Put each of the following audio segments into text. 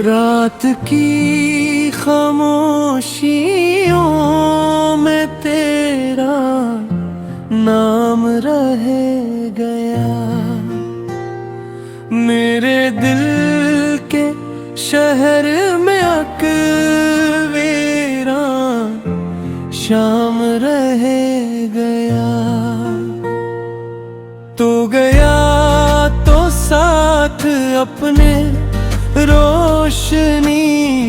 रात की खामोशियों में तेरा नाम रह गया। मेरे दिल के शहर में अकवेरा शाम रह गया। तो गया तो साथ अपने रोशनी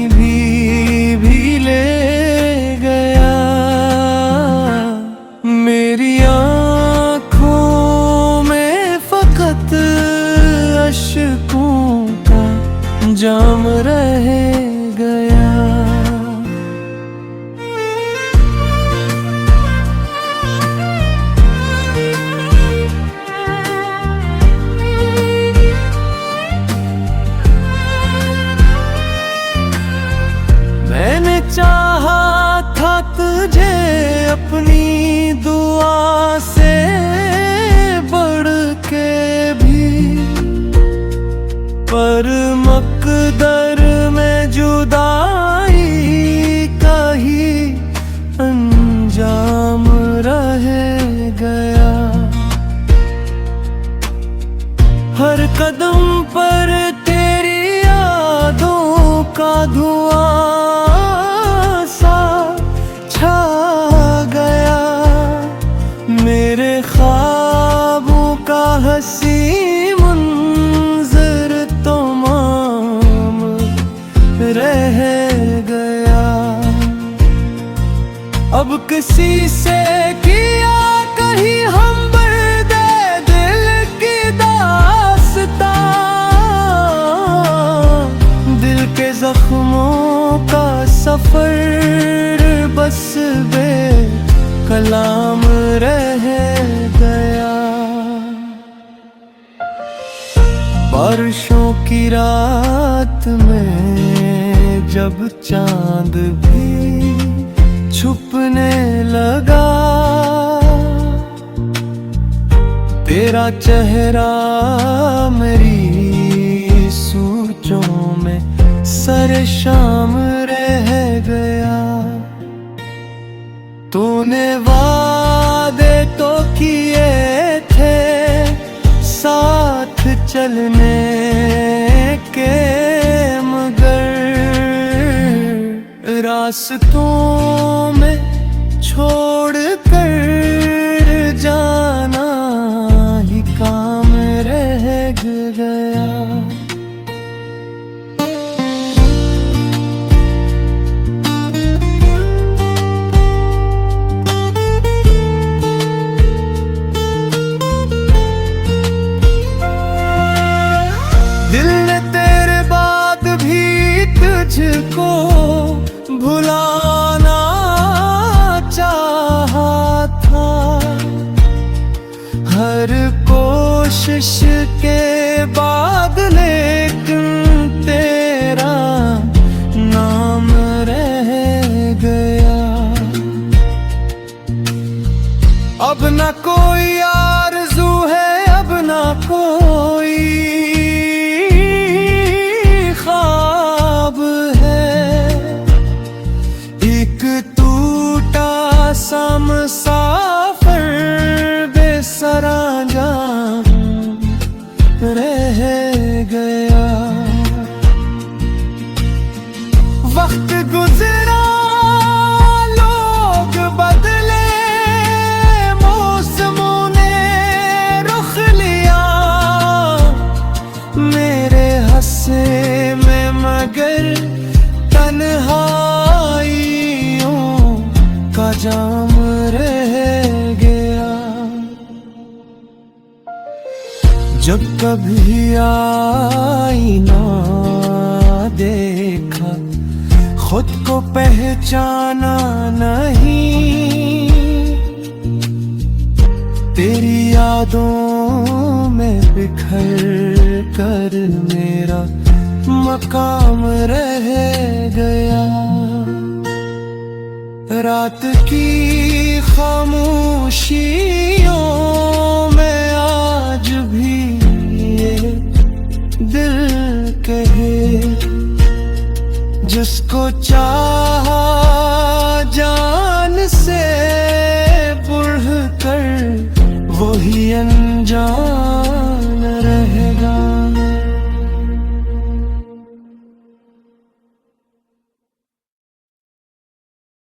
भी ले गया। मेरी आँखों में फकत अश्कों का जाम रह गया। मैंने चाहा था तुझे अपनी दुआ से बढ़ के भी, पर मकदर में जुदाई का ही अंजाम रह गया। हर कदम पर तेरी यादों का धुआं सा छा गया। मेरे ख्वाबों का हंसी मंजर तमाम रह गया। अब किसी से किया कहीं हम दे दिल की दास्तां। दिल के जख्मों का सफर बस बेकलाम रह गया। बारिशों की रात में जब चांद भी छुपने लगा, तेरा चेहरा मेरी सोचों में सर शाम रह गया। तूने वादे तो किए थे साथ चलने के, मगर रास्तों में छोड़ कर जाना ही काम रह गया। दिल ने तेरे बाद भी तुझको भुलाना चाहा था। हर कोशिश के बाद लेकिन तेरा नाम रह गया। अब ना कोई आरज़ू है, अब ना कोई ख्वाब है। एक टूटा सा मुसाफिर बेसरांजाम रह गया। वक्त गुजरा, लोग बदले, मौसमों ने रुख लिया। मेरे हंसे में मगर तन्हाइयों का जाम रह गया। जब कभी आईना देखा, खुद को पहचाना नहीं। तेरी यादों में बिखर कर मेरा मकाम रह गया। रात की खामोशियों में आज भी ये दिल कहे जिसको चाह